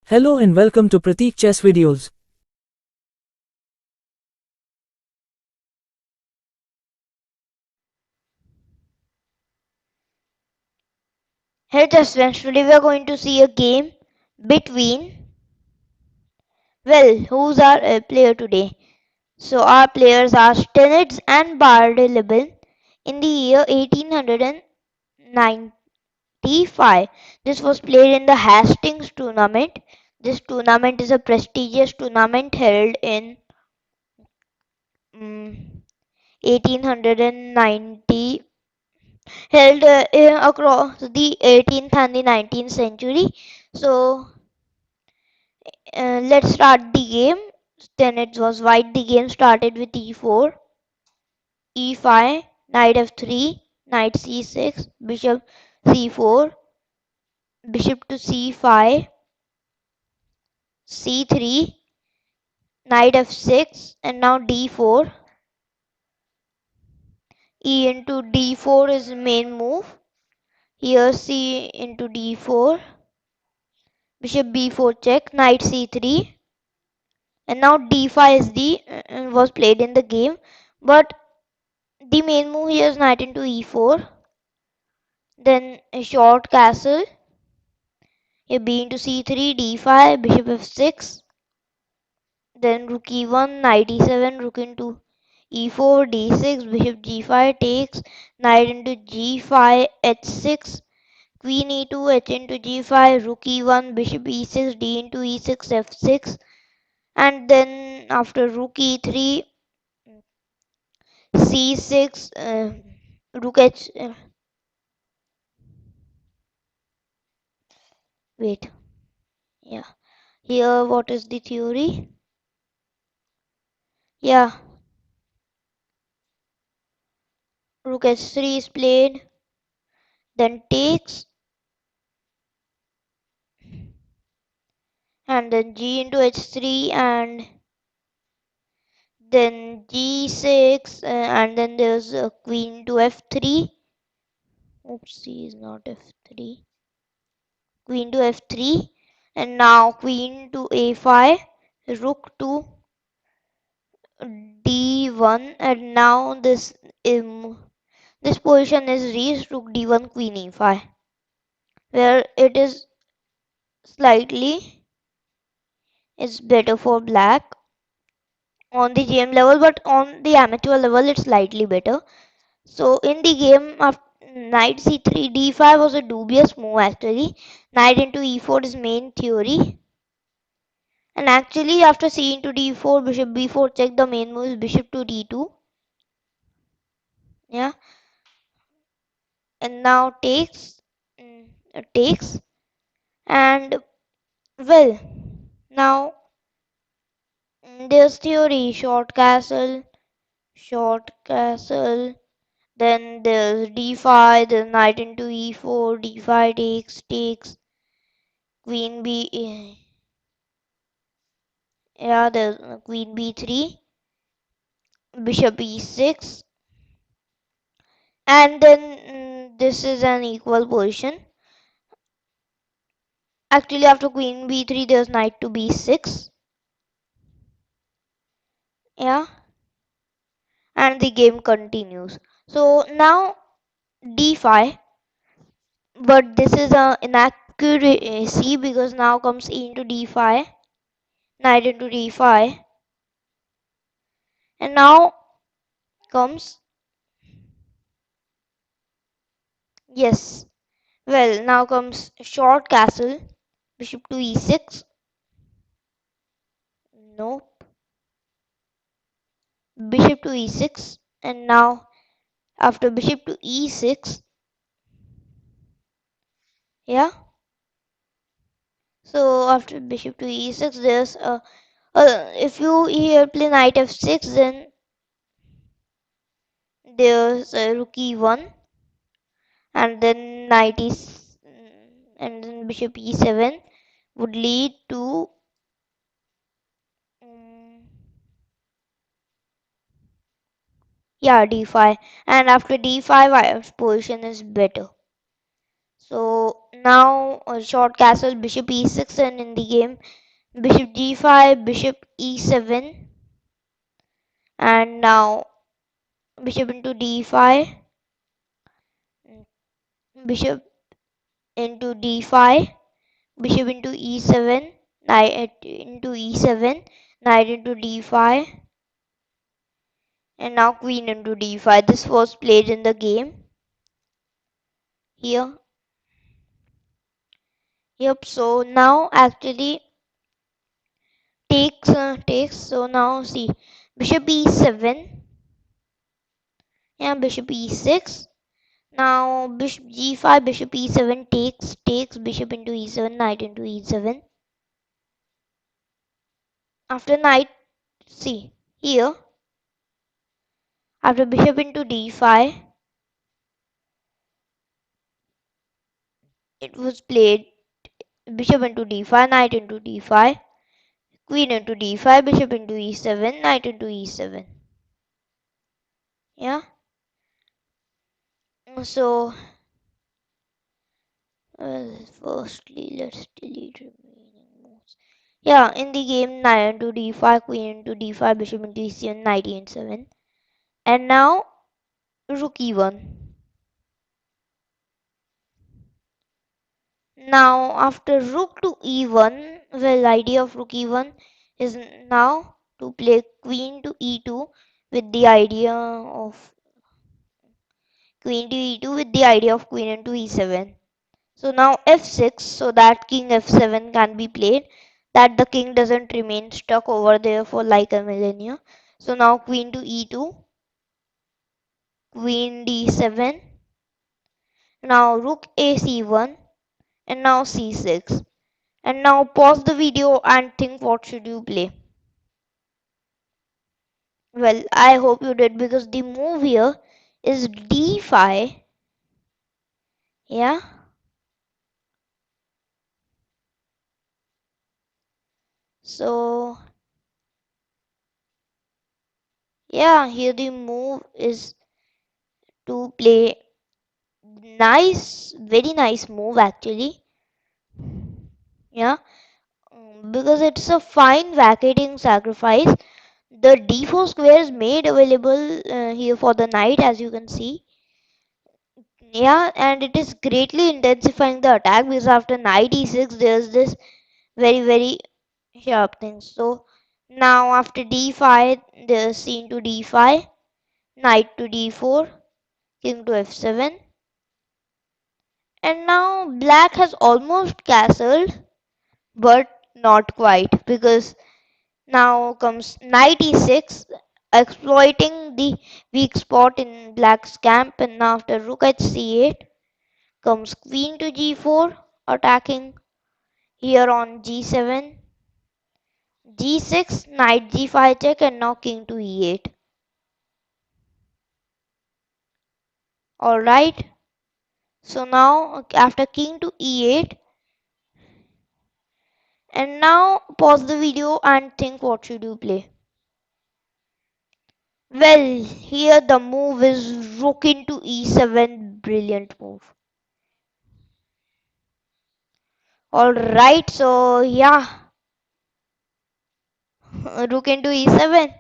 Hello and welcome to Pratik Chess Videos. Hey chess friends, today we are going to see a game between, who's our player today? So our players are Steinitz and Bardeleben in the year 1895. This was played in the Hastings tournament. This tournament is a prestigious tournament held in 1890, held across the 18th and the 19th century. So let's start the game. Then it was white. The game started with e4, e5, knight f3, knight c6, bishop c4, bishop to c5, c3, knight f6, and now d4. E into d4 is main move. Here c into d4, bishop b4 check, knight c3, and now d5 is the was played in the game, but the main move here is knight into e4, then a short castle, a b into c3, d5, bishop f6, then rook e1, knight e7, rook into e4, d6, bishop g5 takes, knight into g5, h6, queen e2, h into g5, rook e1, bishop e6, d into e6, f6, and then after rook e3, c6, rook h, wait, yeah, here what is the theory? Yeah, rook h3 is played, then takes, and then g into h3, and then g6, and then there's a queen to f3. Oops, c is not f3. Queen to f3, and now queen to a5, rook to d1, and now this position is reached, rook d1, queen e5, where it is slightly is better for black on the GM level, but on the amateur level it's slightly better. So in the game of knight c3 d5 was a dubious move actually. Knight into e4 is main theory. And actually after c into d4, bishop b4 check, the main move is bishop to d2. Yeah. And now takes, and well, now there's theory, short castle, then there's d5, there's knight into e4, d5 takes, queen b, yeah, there's queen b3, bishop e6, and then this is an equal position. Actually, after queen b3, there's knight to b6, yeah, and the game continues. So now d5, but this is an inaccuracy because now comes e into d5, knight into d5, and now comes, yes, well, now comes short castle, bishop to e6, nope, bishop to e6, and now after bishop to e6, yeah, so after bishop to e6, there's if you here play knight f6, then there's rook e1, and then and then bishop e7 would lead to um, yeah, d5, and after d5 our position is better. So now a short castle, bishop e6, and in the game bishop g5, bishop e7, and now bishop into d5, bishop into d5, bishop into e7, knight into e7, knight into d5, and now queen into d5. This was played in the game here. Yep, so now actually takes. So now see, bishop e7, yeah, bishop e6. Now bishop g5, bishop e7 takes, bishop into e7, knight into e7. After knight, see here, after bishop into d5, it was played bishop into d5, knight into d5, queen into d5, bishop into e7, knight into e7. Yeah. So firstly, let's delete remaining moves. Yeah, in the game, knight into d5, queen into d5, bishop into e7, knight e7, and now rook e1. Now after rook to e1, well, idea of rook e1 is now to play queen to e2 with the idea of queen into e7. So now f6, so that king f7 can be played, that the king doesn't remain stuck over there for like a millennia. So now queen to e2, queen d7, now rook a c1, and now c6. And now pause the video and think what should you play. Well, I hope you did, because the move here is d5. Yeah. So yeah, here the move is to play nice, very nice move actually. Yeah, because it's a fine vacating sacrifice. The d4 square is made available here for the knight, as you can see. Yeah, and it is greatly intensifying the attack, because after knight e6 there's this very sharp thing. So now after d5 there's scene to d5, knight to d4, king to f7, and now black has almost castled, but not quite, because now comes knight e6, exploiting the weak spot in black's camp, and now after rook at c8 comes queen to g4, attacking here on g7, g6, knight g5 check, and now king to e8. Alright, so now after king to e8, and now pause the video and think what should you play. Well, here the move is rook into e7, brilliant move. Alright, so yeah, rook into e7.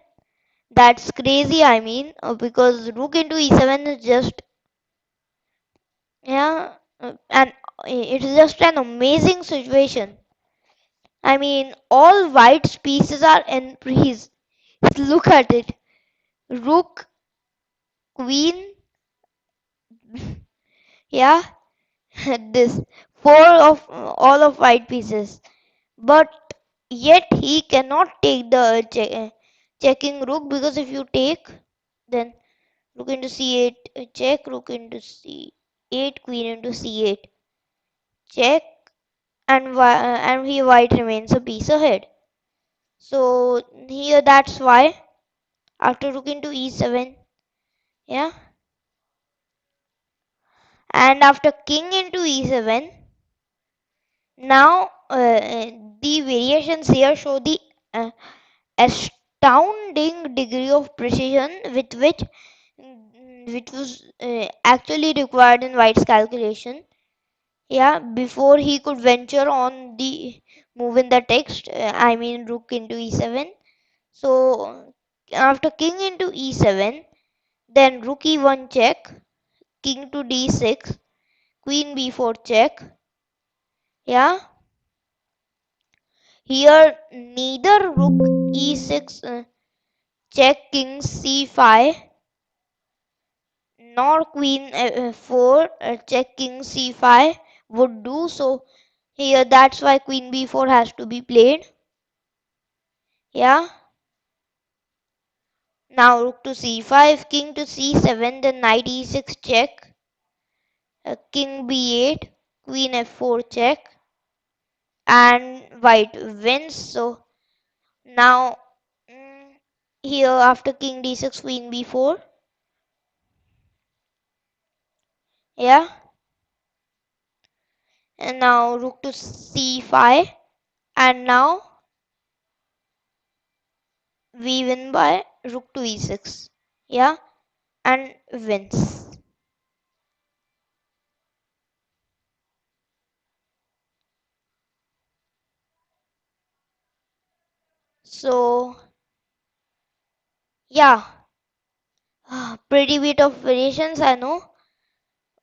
That's crazy, I mean, because rook into e7 is just, yeah, and it's just an amazing situation. I mean, all white pieces are increased. Look at it. Rook, queen, yeah, this four of all of white pieces. But yet he cannot take the checking rook, because if you take, then rook into c8 check, rook into c8, queen into c8 check, and here white remains a piece ahead. So here that's why after rook into e7, yeah, and after king into e7, now the variations here show the uh, astounding degree of precision with which was actually required in White's calculation. Yeah, before he could venture on the move in the text, I mean rook into e7. So after king into e7, then rook e1 check, king to d6, queen b4 check. Yeah, here neither rook e6 check king c5 nor queen f4 check king c5 would do. So here that's why queen b4 has to be played. Yeah. Now rook to c5, king to c7, then knight e6 check, king b8, queen f4 check, and white wins. So now here after king d6, queen b4, yeah, and now rook to c5, and now we win by rook to e6, yeah, and wins. So yeah, pretty bit of variations I know,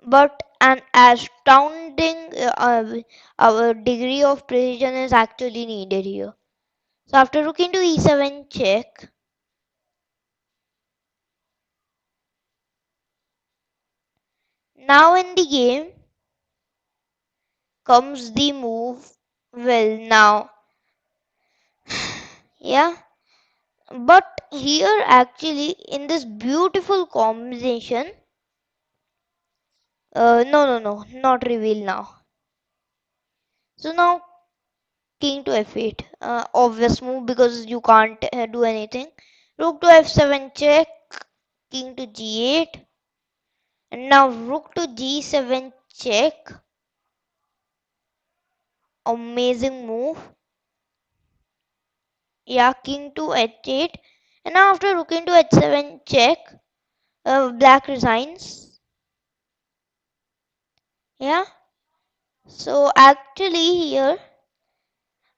but an astounding our degree of precision is actually needed here. So after rook into e7 check, now in the game comes the move. Well, now, yeah, but here actually in this beautiful combination, no, not reveal now. So now king to f8, obvious move because you can't do anything. Rook to f7 check, king to g8, and now rook to g7 check, amazing move. Yeah, king to h8, and now after rook into h7 check, black resigns. Yeah, so actually here,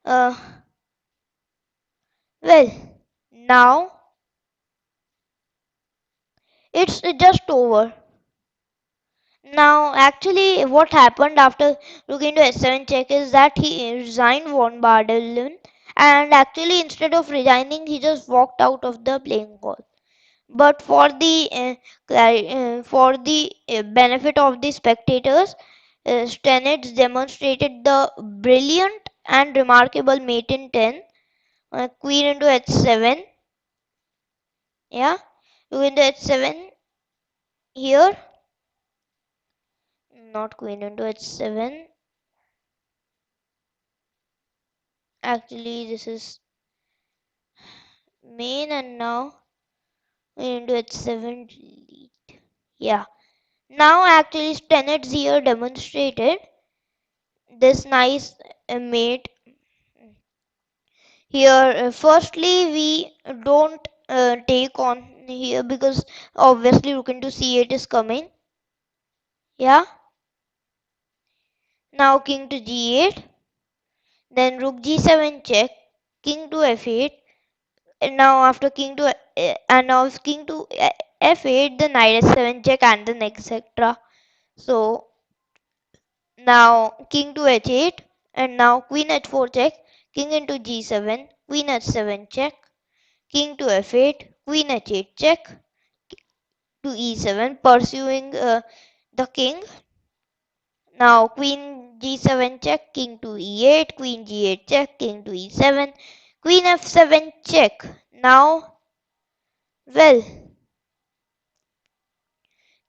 uh, well, now it's just over. Now, actually, what happened after looking to S7 check is that he resigned von Bardeleben, and actually, instead of resigning, he just walked out of the playing hall. But for the benefit of the spectators, Steinitz demonstrated the brilliant and remarkable mate in 10, queen into h7. Yeah, queen into h7 here, not queen into h7. Actually, this is main, and now we into h7 lead. Yeah. Now actually Steinitz here demonstrated this nice mate here. Firstly, we don't take on here because obviously rook into c8 is coming. Yeah. Now king to g8, then rook g7 check, king to f8, and now after king to and now king to f8, the knight s7 check, and then etc. So now king to h8, and now queen h4 check, king into g7, queen h7 check, king to f8, queen h8 check, to e7, pursuing the king. Now queen g7 check, king to e8, queen g8 check, king to e7, queen f7 check. Now, well,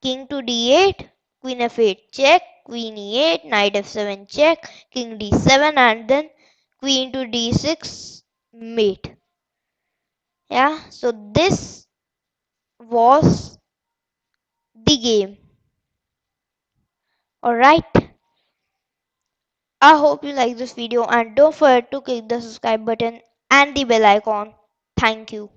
king to d8, queen f8 check, queen e8, knight f7 check, king d7, and then queen to d6 mate. Yeah, so this was the game. Alright, I hope you like this video, and don't forget to click the subscribe button and the bell icon. Thank you.